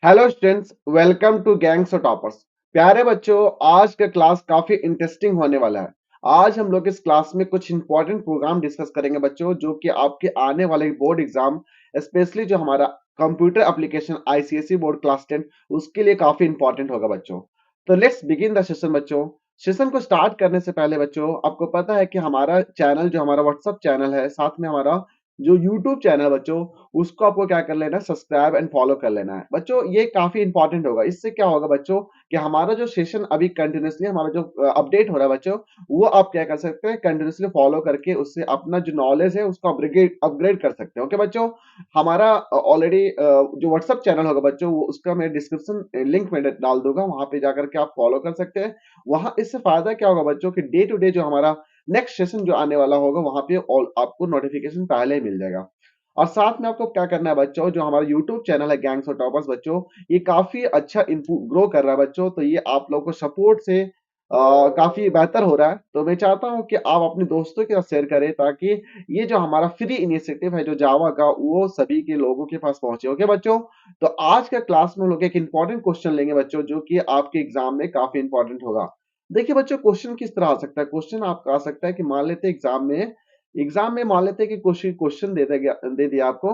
Hello students, welcome to Gangs of Toppers. प्यारे बच्चों, आज का क्लास काफी इंटरेस्टिंग होने वाला है। आज हम लोग इस क्लास में कुछ इंपॉर्टेंट प्रोग्राम डिस्कस करेंगे बच्चों, जो कि आपके आने वाले बोर्ड एग्जाम, स्पेशली जो हमारा computer application ICSE board class 10, उसके लिए काफी इंपॉर्टेंट होगा बच्चों। तो लेट्स बिगिन द सेशन बच्चों। सेशन को स्टार्ट करने से पहले बच्चों, आपको पता है कि हमारा चैनल, जो हमारा व्हाट्सएप चैनल है, साथ में हमारा जो यूट्यूब चैनल है बच्चों, उसको आपको क्या कर लेना है, सब्सक्राइब एंड फॉलो कर लेना है बच्चों। ये काफी इंपॉर्टेंट होगा। इससे क्या होगा बच्चों कि हमारा जो सेशन अभी कंटिन्यूसली हमारा जो अपडेट हो रहा है बच्चों, वो आप क्या कर सकते हैं, कंटिन्यूसली फॉलो करके उससे अपना जो नॉलेज है उसको अपग्रेड अपग्रेड कर सकते हैं। ओके बच्चों, हमारा ऑलरेडी जो व्हाट्सएप चैनल होगा बच्चों, वो उसका मैं डिस्क्रिप्शन लिंक में डाल दूंगा, वहां पे जाकर के आप फॉलो कर सकते हैं। वहां इससे फायदा क्या होगा बच्चों कि डे टू डे जो हमारा नेक्स्ट सेशन जो आने वाला होगा, वहां पे आपको नोटिफिकेशन पहले ही मिल जाएगा। और साथ में आपको क्या करना है बच्चों, जो हमारा यूट्यूब चैनल है गैंग्स ऑफ टॉपर्स बच्चों, ये काफी अच्छा ग्रो कर रहा है बच्चों। तो ये आप लोगों को सपोर्ट से काफी बेहतर हो रहा है। तो मैं चाहता हूं कि आप अपने दोस्तों के साथ शेयर करें, ताकि ये जो हमारा फ्री इनिशिएटिव है जो जावा का, वो सभी के लोगों के पास पहुंचे। ओके बच्चों, तो आज का क्लास में हम लोग एक इंपॉर्टेंट क्वेश्चन लेंगे बच्चों, जो कि आपके एग्जाम में काफी इंपॉर्टेंट होगा। देखिए बच्चों, क्वेश्चन किस तरह आ सकता है। क्वेश्चन आपका आ सकता है कि मान लेते हैं एग्जाम में मान लेते हैं कि क्वेश्चन क्वेश्चन दे दिया आपको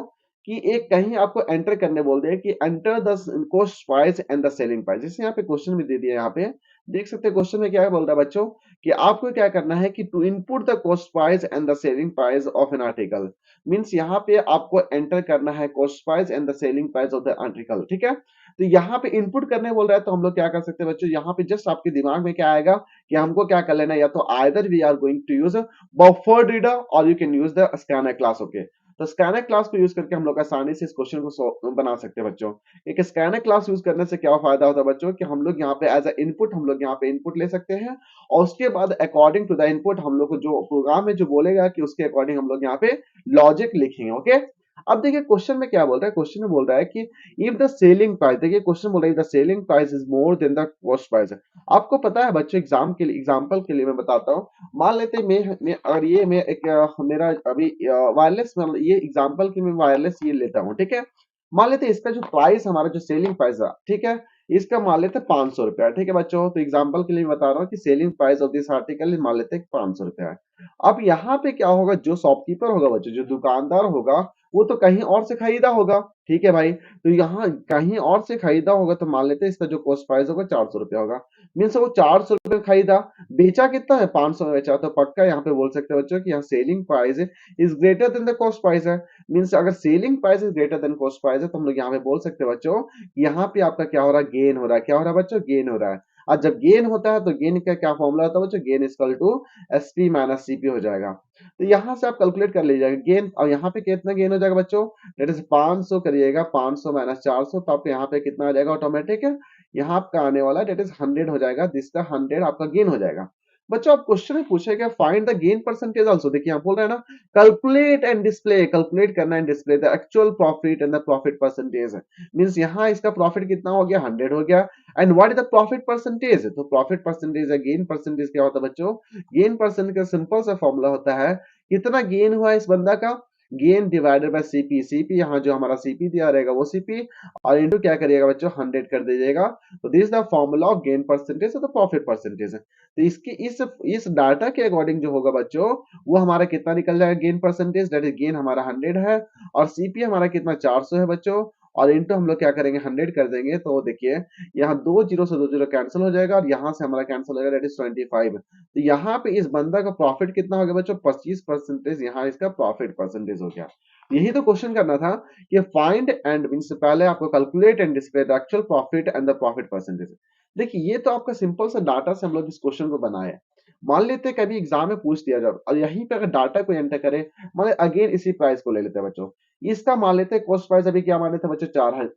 कि एक कहीं आपको एंटर करने बोल दिया कि enter the cost price and the selling price. जैसे यहाँ पे क्वेश्चन भी दे दिया, यहाँ पे देख सकते हैं क्वेश्चन में क्या बोल रहा है बच्चों कि आपको क्या करना है कि to input the cost price and the selling price of an article. Means यहाँ पे आपको एंटर करना है cost price and the selling price of the article. ठीक है, तो यहाँ पे इनपुट करने बोल रहा है, तो हम लोग क्या कर सकते हैं बच्चों, यहाँ पे जस्ट आपके दिमाग में क्या आएगा कि हमको क्या कर लेना है, या तो either we are going to use buffered reader और you can use the scanner class. Okay, तो स्कैनर क्लास को यूज करके हम लोग आसानी से इस क्वेश्चन को बना सकते हैं बच्चों। एक स्कैनर क्लास यूज करने से क्या फायदा होता है बच्चों कि हम लोग यहाँ पे एज अ इनपुट, हम लोग यहाँ पे इनपुट ले सकते हैं, और उसके बाद अकॉर्डिंग टू द इनपुट हम लोग को जो प्रोग्राम है जो बोलेगा कि उसके अकॉर्डिंग हम लोग यहाँ पे लॉजिक लिखेंगे। ओके, अब देखिए क्वेश्चन में क्या बोल रहा है। क्वेश्चन में बोल रहा है कि इफ द सेलिंग प्राइस, देखिए क्वेश्चन बोल रहा है the selling price is more than the cost price. आपको पता है बच्चों, एग्जाम्पल के लिए मैं बताता हूँ। मान लेते हैं मैं अगर ये मैं एक मेरा अभी वायरलेस, ये एग्जांपल की मैं वायरलेस ये लेता हूँ। ठीक है, मान लेते हैं इसका जो प्राइस, हमारा जो सेलिंग प्राइस है, ठीक है, इसका मान लेते हैं 500 रुपया। ठीक है बच्चों, तो एग्जांपल के लिए बता रहा हूँ कि selling price of this article मान लेते हैं 500 रुपया है। अब यहाँ पे क्या होगा, जो शॉपकीपर होगा बच्चों, जो दुकानदार होगा, वो तो कहीं और से खरीदा होगा। ठीक है भाई, तो यहाँ कहीं और से खरीदा होगा, तो मान लेते हैं इसका जो कॉस्ट प्राइस होगा 400 रुपया होगा। मीन्स वो 400 रुपये खरीदा, बेचा कितना है, 500 में बेचा। तो पक्का यहाँ पे बोल सकते हैं बच्चों कि यहाँ selling price is greater then the cost price है। मीन्स अगर selling price is greater then cost price है, तो हम लोग यहाँ पे बोल सकते हैं बच्चों, यहाँ पे आपका क्या हो रहा है, गेन हो रहा है। क्या हो रहा है बच्चों, गेन हो रहा है। और जब गेन होता है तो गेन का क्या फॉर्मूला होता है बच्चों, gain equal to SP minus CP हो जाएगा। तो यहाँ से आप कैलकुलेट कर लीजिएगा गेन, और यहाँ पे कितना गेन हो जाएगा बच्चों, दैट इज 500 करिएगा, 500 माइनस 400, तो आप यहाँ पे कितना आ जाएगा ऑटोमेटिक है, यहाँ आपका आने वाला डेट इज 100 हो जाएगा। दिस का 100 आपका गेन हो जाएगा। बच्चों आप क्वेश्चन में पूछेगा find the gain percentage also. देखिए यहाँ बोल रहे हैं ना, कैलकुलेट एंड डिस्प्ले, कैलकुलेट करना and display the actual profit and the profit percentage. Means यहाँ इसका प्रॉफिट कितना हो गया, 100 हो गया। And what is the profit percentage, तो प्रॉफिट परसेंटेज है, गेन परसेंटेज क्या होता है बच्चों, गेन परसेंटेज का सिंपल सा फॉर्मूला होता है, कितना गेन हुआ इस बंदा का, gain divided by CP. CP यहाँ जो हमारा सीपी दिया रहेगा वो सीपी, और इनटू क्या करिएगा बच्चों, 100 कर दीजिएगा। तो this the formula of gain percentage तो प्रॉफिट परसेंटेज है। तो इसके इस डाटा के अकॉर्डिंग जो होगा बच्चों, वो हमारा कितना निकल जाएगा, gain percentage, that is gain हमारा 100 है, और सीपी हमारा कितना 400 है बच्चों, और इनटू हम लोग क्या करेंगे, 100 कर देंगे। तो देखिए यहाँ दो जीरो से दो जीरो कैंसिल हो जाएगा, और यहाँ से हमारा कैंसिल हो जाएगा, दैट इज 25। तो यहाँ पे इस बंदा का प्रॉफिट कितना हो गया बच्चों, 25%। यहाँ इसका प्रॉफिट परसेंटेज हो गया। यही तो क्वेश्चन करना था कि फाइंड एंड मींस पहले आपको calculate and display the actual profit and the profit percentage. देखिए ये तो आपका सिंपल सा डाटा से हम लोग इस क्वेश्चन को बनाए। मान लेते हैं कभी एग्जाम में पूछ दिया जाए, और यहीं पे अगर डाटा को एंटर करें, मान अगेन इसी प्राइस को ले लेते हैं बच्चों, इसका मान लेते हैं कॉस्ट प्राइस अभी क्या मान लेते हैं बच्चों,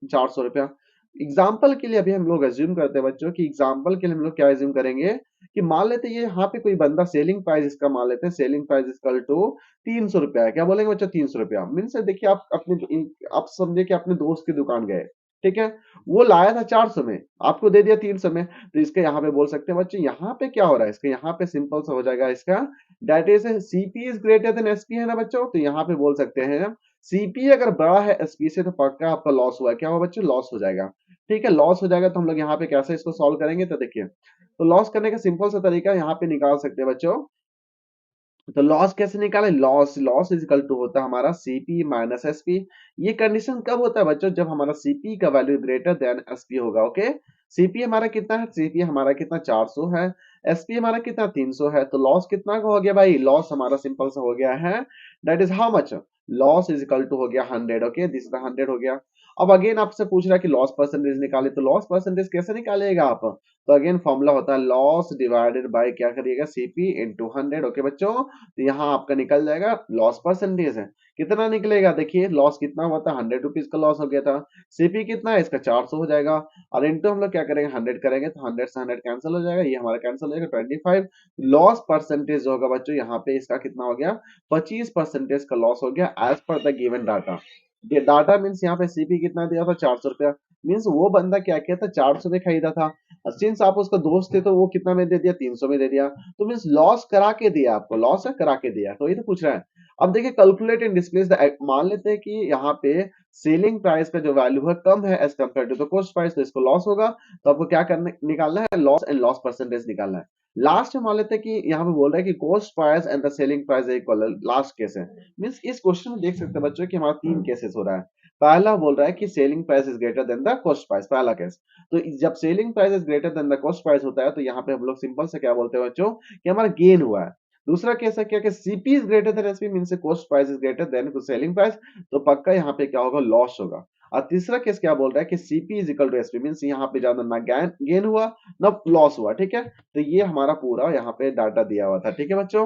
400 रुपया। एग्जाम्पल के लिए अभी हम लोग एज्यूम करते हैं बच्चों, कि एग्जाम्पल के लिए हम लोग क्या एज्यूम करेंगे कि मान लेते हैं ये यहाँ पे कोई बंदा सेलिंग प्राइस इसका मान लेते हैं, सेलिंग प्राइस इक्वल टू 300 रुपया है। क्या बोलेंगे बच्चों, 300 रुपया। मीन्स देखिए आप समझे कि अपने दोस्त की दुकान गए, ठीक है, वो लाया था 400 में, आपको दे दिया 300 में। तो इसके यहाँ पे बोल सकते हैं बच्चे, यहाँ पे क्या हो रहा है, इसके यहाँ पे सिंपल सा हो जाएगा इसका, that is CP is greater than SP, है ना बच्चों। तो यहाँ पे बोल सकते हैं सीपी अगर बड़ा है एसपी से, तो पक्का आपका लॉस हुआ है। क्या हुआ बच्चों, लॉस हो जाएगा। ठीक है, लॉस हो जाएगा तो हम लोग यहाँ पे कैसे इसको सॉल्व करेंगे, तो देखिए, तो लॉस करने का सिंपल सा तरीका यहाँ पे निकाल सकते हैं बच्चों। तो लॉस कैसे निकाले, loss loss is equal to होता है हमारा सीपी माइनस एसपी। ये कंडीशन कब होता है बच्चों, जब हमारा सीपी का वैल्यू ग्रेटर देन एसपी होगा। ओके, सीपी हमारा कितना है, सीपी हमारा कितना 400 है, एसपी हमारा कितना 300 है। तो लॉस कितना का हो गया भाई, लॉस हमारा सिंपल सा हो गया है, that is how much, loss is equal to हो गया 100। ओके, दिस इज द 100 हो गया। अब अगेन आपसे पूछ रहा है कि लॉस परसेंटेज निकाले, तो लॉस परसेंटेज कैसे निकालेगा आप, तो अगेन फॉर्मूला होता है लॉस डिवाइडेड बाय क्या करिएगा, सीपी इंटू 100। ओके बच्चों, तो यहाँ आपका निकल जाएगा लॉस परसेंटेज है, कितना निकलेगा, देखिए लॉस कितना हुआ था, 100 रुपीज का लॉस हो गया था। सीपी कितना है इसका, 400 हो जाएगा, और इंटू हम लोग क्या करेंगे 100 करेंगे, तो 100 से 100 कैंसिल हो जाएगा, ये हमारा कैंसिल हो जाएगा 25। लॉस परसेंटेज होगा बच्चों यहाँ पे इसका कितना हो गया, 25% का लॉस हो गया as per the given data. Data means यहाँ पे सीपी कितना दिया था, 400 रुपया। मीन्स वो बंदा क्या किया था, 400 में खरीदा था, सिंस आप उसका दोस्त थे तो वो कितना में दे दिया, 300 में दे दिया। तो मीन्स लॉस करा के दिया आपको, लॉस है करा के दिया, तो ये तो पूछ रहा है। अब देखिए कैलकुलेट एंड डिस्प्लेस द, मान लेते हैं कि यहाँ पे सेलिंग प्राइस का जो वैल्यू है कम है as compare to the cost price, तो इसको लॉस होगा। तो आपको क्या करने निकालना है, लॉस एंड लॉस परसेंटेज निकालना है। लास्ट में मान लेते हैं कि यहाँ पे बोल रहा है कि cost price and the selling price equal, last case है। मीन्स इस क्वेश्चन में देख सकते हैं बच्चों कि हमारा 3 केसेस हो रहा है। पहला बोल रहा है कि selling price is greater then the cost price, पहला केस। तो जब selling price is greater then the cost price होता है, तो यहाँ पे हम लोग सिंपल से क्या बोलते हैं बच्चों कि हमारा गेन हुआ है। दूसरा केस है क्या कि CP is greater than SP, mean से cost price is greater than selling price, तो पक्का यहाँ पे क्या होगा, लॉस होगा। और तीसरा केस क्या बोल रहा है कि CP is equal to SP, mean यहाँ पे ज्यादा ना गेन हुआ ना लॉस हुआ। ठीक है, तो ये हमारा पूरा यहाँ पे डाटा दिया हुआ था। ठीक है बच्चों,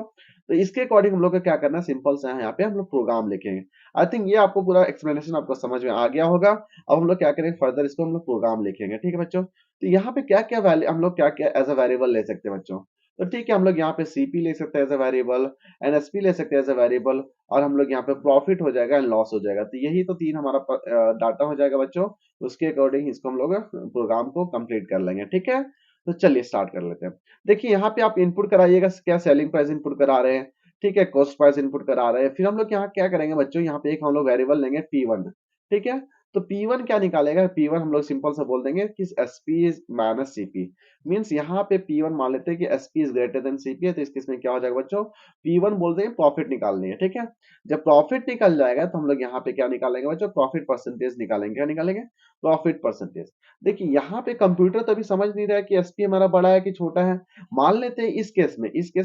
तो इसके अकॉर्डिंग हम लोग को क्या करना है, सिंपल से यहाँ पे हम लोग प्रोग्राम लिखेंगे। आई थिंक ये आपको पूरा एक्सप्लेनेशन आपको समझ में आ गया होगा। अब हम लोग क्या करेंगे फर्दर, इसको हम लोग प्रोग्राम लिखेंगे। ठीक है बच्चों, तो यहाँ पे क्या क्या वैल्यू हम लोग क्या क्या एज अ वेरिएबल ले सकते हैं बच्चों। तो ठीक है, हम लोग यहाँ पे सीपी ले सकते हैं एज अ वेरिएबल, एनएसपी ले सकते हैं एज अ वेरिएबल, और हम लोग यहाँ पे प्रॉफिट हो जाएगा एंड लॉस हो जाएगा। तो यही तो तीन हमारा डाटा हो जाएगा बच्चों। उसके अकॉर्डिंग इसको हम लोग प्रोग्राम को कंप्लीट कर लेंगे। ठीक है, तो चलिए स्टार्ट कर लेते हैं। देखिए यहाँ पे आप इनपुट कराइएगा, क्या सेलिंग प्राइस इनपुट करा रहे हैं, ठीक है, कॉस्ट प्राइस इनपुट करा रहे हैं। फिर हम लोग यहाँ क्या करेंगे बच्चों, यहाँ पे एक हम लोग वेरिएबल लेंगे P1। ठीक है, तो P1 क्या निकालेगा, P1 हम लोग सिंपल से बोल देंगे कि SP is minus CP। Means यहाँ पे P1 मान लेते हैं कि SP is greater then CP है, तो इस केस में क्या हो जाएगा बच्चों, P1 बोल देंगे प्रॉफिट निकालनी है। ठीक है, जब प्रॉफिट निकल जाएगा तो हम लोग यहाँ पे क्या निकालेंगे बच्चों, प्रॉफिट परसेंटेज निकालेंगे। क्या निकालेंगे, प्रॉफिट परसेंटेज। देखिए यहाँ पे कंप्यूटर तो अभी समझ नहीं रहा है कि SP हमारा बड़ा है कि छोटा है। मान लेते हैं इस केस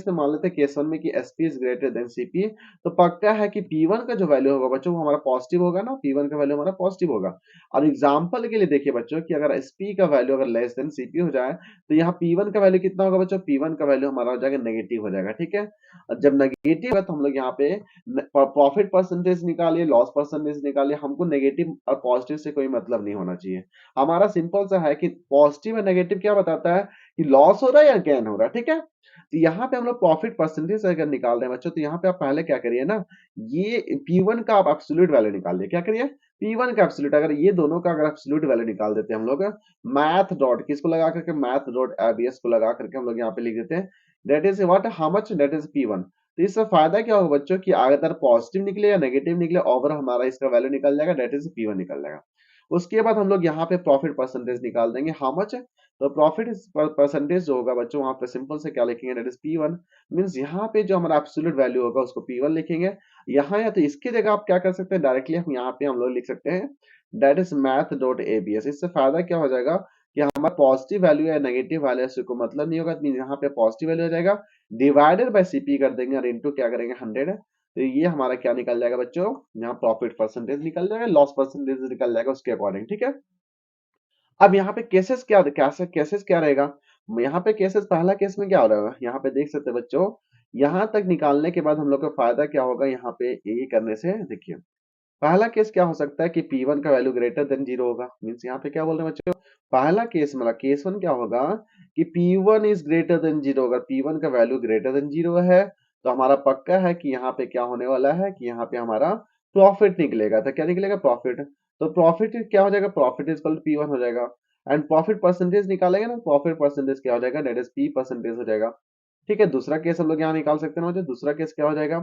में मान लेते हैं केस 1 में कि SP is greater then CP, तो पक्का है कि P1 का जो वैल्यू होगा बच्चों वो हमारा पॉजिटिव होगा ना, P1 का वैल्यू हमारा पॉजिटिव होगा। और एग्जांपल के लिए देखिए बच्चों कि अगर SP का वैल्यू अगर लेस देन CP हो जाए, तो यहाँ P1 का वैल्यू कितना होगा बच्चों, P1 का वैल्यू हमारा हो जाएगा नेगेटिव हो जाएगा। ठीक है, और जब नेगेटिव है तो हम लोग यहाँ पे प्रॉफिट परसेंटेज निकालिए, लॉस परसेंटेज निकालिए, हमको नेगेटिव और पॉजिटिव से कोई मतलब नहीं होना चाहिए। हमारा सिंपल सा है कि पॉजिटिव और नेगेटिव क्या बताता है कि लॉस हो रहा है या गेन हो रहा है। ठीक है, तो यहाँ पे हम लोग प्रॉफिट परसेंटेज अगर निकाल रहे हैं बच्चों, तो यहाँ पे आप पहले क्या करिए ना, ये P1 का आप एब्सोल्यूट वैल्यू निकालिए। क्या करिए, P1 का एब्सोल्यूट, अगर ये दोनों का अगर एब्सोल्यूट वैल्यू निकाल देते हैं हम लोग, मैथ डॉट किसको लगा करके, मैथ डॉट एबीएस को लगा करके हम लोग यहाँ पे लिख देते हैं, that is what, how much, that is P1। तो इससे फायदा क्या होगा बच्चों कि अगर पॉजिटिव निकले या नेगेटिव निकले, ओवर हमारा इसका वैल्यू निकल जाएगा, दैट इज P1 निकल जाएगा। उसके बाद हम लोग यहाँ पे प्रॉफिट परसेंटेज निकाल देंगे, हाउ मच है, तो प्रॉफिट परसेंटेज जो होगा बच्चों वहां पे सिंपल से क्या लिखेंगे, दैट इज P1। मींस यहाँ पे जो हमारा एब्सोल्यूट वैल्यू होगा उसको P1 लिखेंगे। यहाँ या तो इसकी जगह आप क्या कर सकते हैं, डायरेक्टली हम यहाँ पे हम लोग लिख सकते हैं, that is math dot ABS. इससे फायदा क्या हो जाएगा कि हमारा पॉजिटिव वैल्यू या नेगेटिव वैल्यू से कोई मतलब नहीं होगा, मीन यहाँ पे पॉजिटिव वैल्यू हो जाएगा, डिवाइडेड बाय CP कर देंगे और इनटू क्या करेंगे 100। तो ये हमारा क्या निकल जाएगा बच्चों, यहाँ प्रॉफिट परसेंटेज निकल जाएगा, लॉस परसेंटेज निकल जाएगा उसके अकॉर्डिंग। ठीक है, अब यहाँ पे केसेस क्या, कैसे केसेस क्या रहेगा, यहाँ पे केसेस पहला केस में क्या हो रहा है, यहाँ पे देख सकते हैं बच्चों, यहाँ तक निकालने के बाद हम लोग का फायदा क्या होगा, यहाँ पे ये करने से देखिए, पहला केस क्या हो सकता है कि P1 का वैल्यू ग्रेटर देन 0 होगा। मींस यहाँ पे क्या बोल रहे हैं बच्चों, पहला केस मतलब केस 1 क्या होगा कि P1 इज ग्रेटर देन 0 होगा, P1 का वैल्यू ग्रेटर देन 0 है, तो हमारा पक्का है कि यहाँ पे क्या होने वाला है कि यहाँ पे हमारा प्रॉफिट निकलेगा। तो क्या निकलेगा, प्रॉफिट। तो प्रॉफिट क्या हो जाएगा, प्रॉफिट इज इक्वल P1 हो जाएगा। एंड प्रॉफिट परसेंटेज निकालेंगे ना, प्रॉफिट परसेंटेज क्या हो जाएगा, दैट इज P परसेंटेज हो जाएगा। ठीक है, दूसरा केस हम लोग यहाँ निकाल सकते हैं ना, दूसरा केस क्या हो जाएगा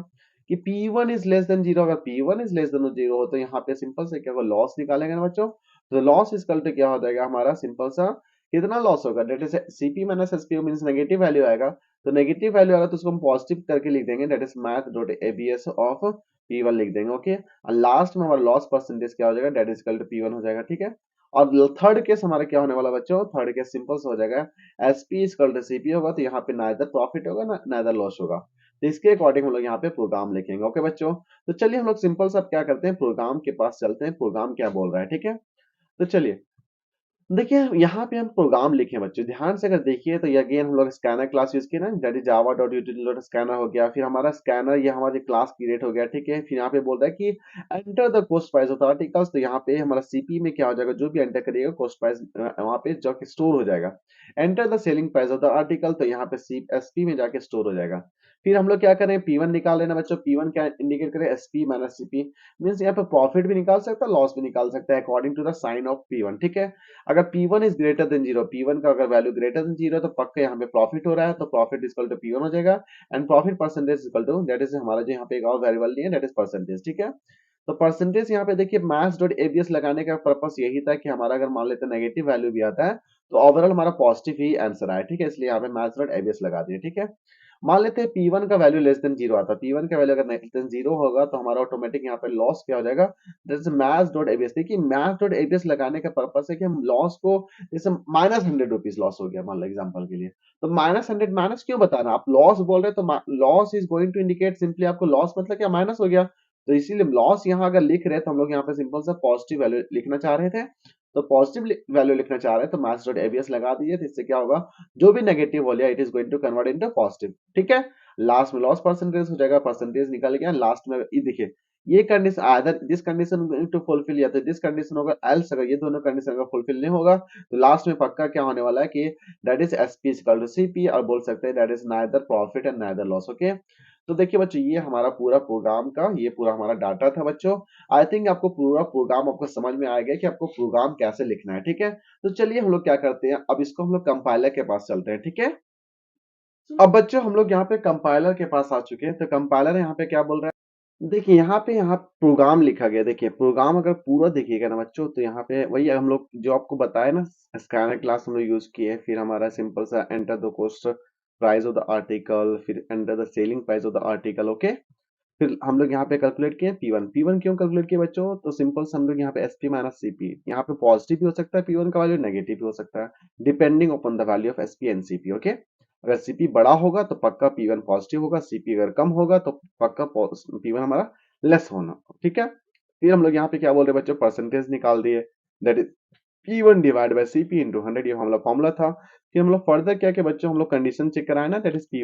कि P1 इज लेस देन 0, अगर P1 इज लेस देन 0 हो तो यहाँ पे सिंपल से क्या होगा, लॉस निकालेंगे ना बच्चों। तो लॉस इक्वल टू क्या हो जाएगा हमारा सिंपल सा, कितना लॉस होगा, that is CP minus SP means negative value आएगा। तो नेगेटिव वैल्यू आएगा तो उसको हम पॉजिटिव करके लिख देंगे, that is math dot ABS of P1 लिख देंगे। ओके, और लास्ट में हमारा लॉस परसेंटेज क्या हो जाएगा, that is equal to P1 हो जाएगा। ठीक है, और थर्ड केस हमारा क्या होने वाला बच्चों, थर्ड केस सिंपल से हो जाएगा, एसपी इक्वल टू सीपी होगा, तो यहाँ पे नाइदर प्रॉफिट होगा ना नाइदर लॉस होगा। तो इसके अकॉर्डिंग हम लोग यहाँ पे प्रोग्राम लिखेंगे। ओके बच्चों, तो चलिए हम लोग सिंपल सा क्या करते हैं, प्रोग्राम के पास चलते हैं, प्रोग्राम क्या बोल रहा है। ठीक है, तो चलिए देखिए यहाँ पे हम प्रोग्राम लिखे बच्चों, ध्यान से अगर देखिए तो ये अगेन हम लोग स्कैनर क्लास यूज किए ना, that is Java dot यूटिल dot scanner हो गया, फिर हमारा स्कैनर ये हमारी क्लास क्रिएट हो गया। ठीक है, फिर यहाँ पे बोल रहा है कि enter the cost price of the articles, तो यहाँ पे हमारा सीपी में क्या हो जाएगा, जो भी एंटर करिएगा कॉस्ट प्राइस वहाँ पे जाके स्टोर हो जाएगा। Enter the selling price of the article, तो यहाँ पे सी एसपी में जाके स्टोर हो जाएगा। फिर हम लोग क्या करें, P1 निकाल लेना बच्चों, P1 क्या इंडिकेट करें, एसपी माइनस सीपी, मीन्स यहाँ पे प्रॉफिट भी निकाल सकता है लॉस भी निकाल सकता है according to the sign of P1। ठीक है, अगर P1 is greater than zero, P1 का अगर वैल्यू ग्रेटर देन जीरो तो पक्का यहाँ पे प्रॉफिट हो रहा है, तो प्रॉफिट इक्वल टू P1 हो जाएगा। And profit percentage equal to, that is हमारा जो यहाँ पे एक और वेरिएबल नहीं है, दैट इज परसेंटेज। ठीक है, तो परसेंटेज यहाँ पे देखिए मैथ्स डॉट एबीएस लगाने का पर्पस यही था कि हमारा अगर मान लेते हैं नेगेटिव वैल्यू भी आता है तो ओवरऑल हमारा पॉजिटिव ही आंसर आए। ठीक है, इसलिए यहाँ पे मैथ्स डॉट एबीएस लगा दिए। ठीक है, मान लेते हैं P1 का वैल्यू लेस देन जीरो आता है, P1 का वैल्यू अगर लेस देन जीरो होगा तो हमारा ऑटोमेटिक यहाँ पे लॉस क्या हो जाएगा, जैसे मैथ्स डॉट एबीएस, देखिए मैथ्स डॉट एबीएस लगाने का पर्पस है कि हम लॉस को, जैसे -100 रुपीज लॉस हो गया मान लो एग्जांपल के लिए, तो -100 माइनस क्यों बताना, आप लॉस बोल रहे हैं तो loss is going to indicate simply आपको लॉस मतलब क्या माइनस हो गया, तो इसीलिए लॉस यहाँ अगर लिख रहे हैं तो हम लोग यहाँ पे सिंपल सा पॉजिटिव वैल्यू लिखना चाह रहे थे, तो पॉजिटिव वैल्यू लिखना चाह रहे हैं तो मैथ्स डॉट एबीएस लगा दीजिए, तो इससे क्या होगा, जो भी नेगेटिव हो गया it is going to convert into positive. ठीक है, लास्ट में लॉस परसेंटेज हो जाएगा, परसेंटेज निकल गया, लास्ट में ये देखिए ये कंडीशन आदर दिस कंडीशन टू फुलफिल, या तो दिस कंडीशन होगा एल्स, अगर ये दोनों कंडीशन अगर फुलफिल नहीं होगा तो लास्ट में पक्का क्या होने वाला है कि that is SP equal to CP, और बोल सकते हैं that is neither profit and neither loss. Okay, तो देखिए बच्चों ये हमारा पूरा प्रोग्राम का ये पूरा हमारा डाटा था बच्चों। आई थिंक आपको पूरा प्रोग्राम आपको समझ में आ गया कि आपको प्रोग्राम कैसे लिखना है। ठीक है, तो चलिए हम लोग क्या करते हैं, अब इसको हम लोग कंपाइलर के पास चलते हैं। ठीक है, अब बच्चों हम लोग यहाँ पे कंपाइलर के पास आ चुके हैं, तो कंपाइलर यहाँ पे क्या बोल रहा है, देखिए यहाँ पे यहाँ प्रोग्राम लिखा गया, देखिए प्रोग्राम अगर पूरा देखिएगा ना बच्चों तो यहाँ पे वही हम लोग जो आपको बताया ना, स्कैनर क्लास हम लोग यूज किए, फिर हमारा सिंपल सा enter the cost price of the article, फिर enter the selling price of the article. Okay, फिर हम लोग यहाँ पे कैलकुलेट किए P1, P1 क्यों कैलकुलेट किए बच्चों, तो सिंपल से हम लोग यहाँ पे एसपी माइनस सीपी, यहाँ पे पॉजिटिव भी हो सकता है P1 का वैल्यू, नेगेटिव भी हो सकता है, depending upon the value of SP and CP. Okay, अगर सीपी बड़ा होगा तो पक्का P1 पॉजिटिव होगा, सीपी अगर कम होगा तो पक्का P1 हमारा लेस होना। ठीक है, फिर हम लोग यहाँ पे क्या बोल रहे हैं बच्चों, परसेंटेज निकाल दिए, that is P1 divide by CP into 100, ये हमारा फॉर्मूला था। फिर हम लोग फर्दर क्या किया बच्चों, हम लोग कंडीशन चेक कराए ना, दैट इज P,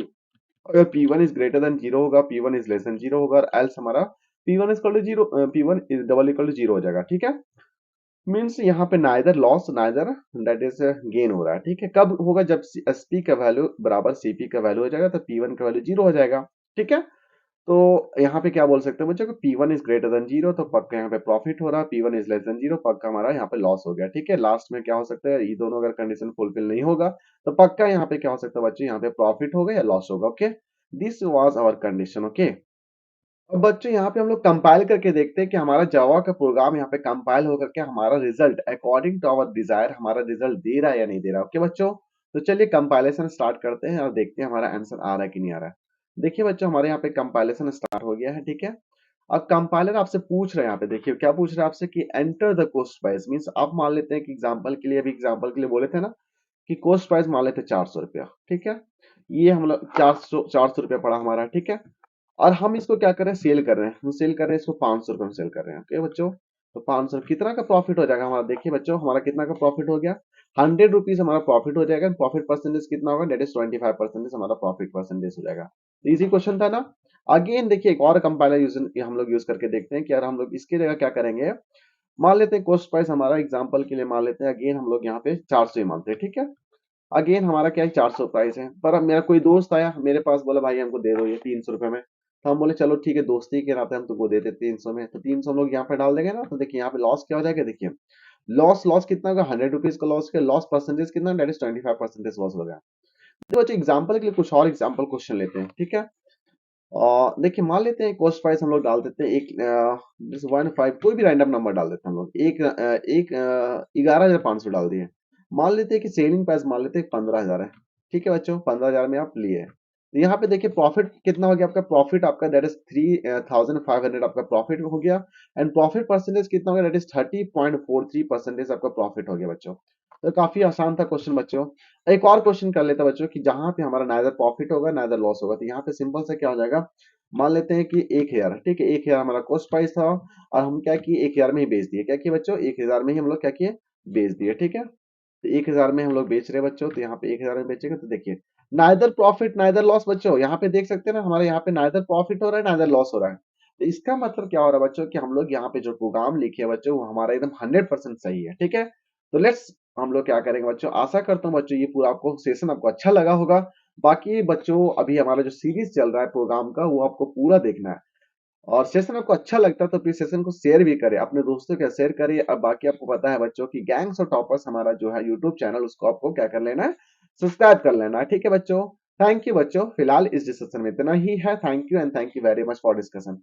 अगर P1 is greater than zero होगा, P1 is less than zero होगा, और एल्स हमारा P1 is equal to zero, P1 is double equal to zero हो जाएगा। ठीक है, मीन्स यहाँ पे neither loss neither that is gain हो रहा है। ठीक है, कब होगा, जब एसपी का वैल्यू बराबर सीपी का वैल्यू हो जाएगा तो P1 का वैल्यू जीरो हो जाएगा। ठीक है, तो यहाँ पे क्या बोल सकते हैं बच्चों को, P1 is greater than zero तो पक्का यहाँ पे प्रॉफिट हो रहा है, P1 is less than zero पक्का हमारा यहाँ पे लॉस हो गया। ठीक है, लास्ट में क्या हो सकता है, ये दोनों अगर कंडीशन फुलफिल नहीं होगा तो पक्का यहाँ पे क्या हो सकता है बच्चों, यहाँ पे प्रॉफिट होगा या लॉस होगा। Okay, this was our condition. Okay, अब बच्चों यहाँ पे हम लोग कंपाइल करके देखते हैं कि हमारा जावा का प्रोग्राम यहाँ पे कंपाइल होकर के हमारा result according to our desire हमारा रिजल्ट दे रहा है या नहीं दे रहा है। ओके बच्चों, तो चलिए कंपाइलेशन स्टार्ट करते हैं और देखते हैं हमारा आंसर आ रहा है कि नहीं आ रहा है। देखिए बच्चों हमारे यहाँ पे कंपाइलेशन स्टार्ट हो गया है। ठीक है, अब कंपाइलर आपसे पूछ रहे हैं, यहाँ पे देखिए क्या पूछ रहा है आपसे कि enter the cost price, means आप मान लेते हैं कि एग्जाम्पल के लिए, अभी एग्जाम्पल के लिए बोले थे ना कि कॉस्ट प्राइस मान लेते 400 रुपया। ठीक है, ये हम लोग 400 रुपया पड़ा हमारा। ठीक है, और हम इसको क्या कर रहे हैं, सेल कर रहे हैं, हम सेल कर रहे हैं इसको 500 रुपये में सेल कर रहे हैं। ओके बच्चों, तो 500 कितना का प्रॉफिट हो जाएगा हमारा, देखिए बच्चों हमारा कितना का प्रॉफिट हो गया, 100 रुपीज हमारा प्रॉफिट हो जाएगा। प्रॉफिट परसेंटेज कितना होगा, डेट इज 25% हमारा प्रॉफिट परसेंटेज हो जाएगा। तो इजी क्वेश्चन था ना। अगेन देखिए एक और कंपाइलर यूज हम लोग यूज करके देखते हैं कि यार हम लोग इसकी जगह क्या करेंगे, मान लेते हैं कॉस्ट प्राइस हमारा एग्जांपल के लिए मान लेते हैं, अगेन हम लोग यहाँ पे 400 ही मानते हैं। ठीक है, अगेन हमारा क्या है 400 प्राइस है, पर अब मेरा कोई दोस्त आया मेरे पास, बोला भाई हमको दे दो ये 300 रुपए में, तो हम बोले चलो ठीक है दोस्ती के नाते हम तुमको दे देते 300 में, तो 300 हम लोग यहाँ पे डाल देंगे ना। तो देखिए यहाँ पे लॉस क्या हो जाएगा, देखिए लॉस लॉस कितना होगा, 100 रुपीज का लॉस, के लॉस परसेंटेज कितना, डेट इज 25% लॉस हो गया। तो बच्चों एग्जाम्पल के लिए कुछ और एग्जाम्पल क्वेश्चन लेते हैं। ठीक है, देखिए मान लेते हैं कॉस्ट प्राइस हम लोग डाल देते हैं एक जैसे 1 5 कोई भी रैंडम नंबर डाल देते हैं हम लोग एक 11,500 डाल दिए। मान लेते हैं कि सेलिंग प्राइस मान लेते हैं 15,000 है। ठीक है बच्चों, 15,000 में आप लिए। तो यहाँ पे देखिए प्रॉफिट कितना हो गया आपका, प्रॉफिट आपका दैट इज 3,500 आपका प्रॉफिट हो गया। एंड प्रॉफिट परसेंटेज कितना हो गया, दैट इज 30.43% आपका प्रॉफिट हो गया बच्चों। तो काफी आसान था क्वेश्चन बच्चों। एक और क्वेश्चन कर लेते हैं बच्चों कि जहां पे हमारा नाइदर प्रॉफिट होगा नाइदर लॉस होगा, तो यहाँ पे सिंपल से क्या हो जाएगा, मान लेते हैं कि 1,000, ठीक है 1,000 हमारा कॉस्ट प्राइस था और हम क्या किए 1,000 में ही बेच दिए। क्या किए बच्चों, 1,000 में ही हम लोग क्या किए, बेच दिए। ठीक है, तो 1,000 में हम लोग बेच रहे हैं बच्चों, तो यहाँ पे 1,000 में बेचेंगे तो देखिए नाइदर प्रॉफिट नाइदर लॉस बच्चों, यहाँ पे देख सकते हैं ना हमारे यहाँ पे नाइदर प्रॉफिट हो रहा है नाइदर लॉस हो रहा है। तो इसका मतलब क्या हो रहा है बच्चों कि हम लोग यहाँ पे जो प्रोग्राम लिखे हैं बच्चों वो हमारा एकदम 100% सही है। ठीक है, तो लेट्स हम लोग क्या करेंगे बच्चों, आशा करता हूँ बच्चों ये पूरा आपको सेशन आपको अच्छा लगा होगा। बाकी बच्चों अभी हमारा जो सीरीज चल रहा है प्रोग्राम का वो आपको पूरा देखना है, और सेशन आपको अच्छा लगता है तो प्लीज सेशन को शेयर भी करें, अपने दोस्तों के शेयर करिए। अब बाकी आपको पता है बच्चों की गैंग्स और टॉपर्स हमारा जो है यूट्यूब चैनल, उसको आपको क्या कर लेना है, सब्सक्राइब कर लेना है। ठीक है बच्चों, थैंक यू बच्चों, फिलहाल इस डिस्कशन में इतना ही है। Thank you and thank you very much for discussion.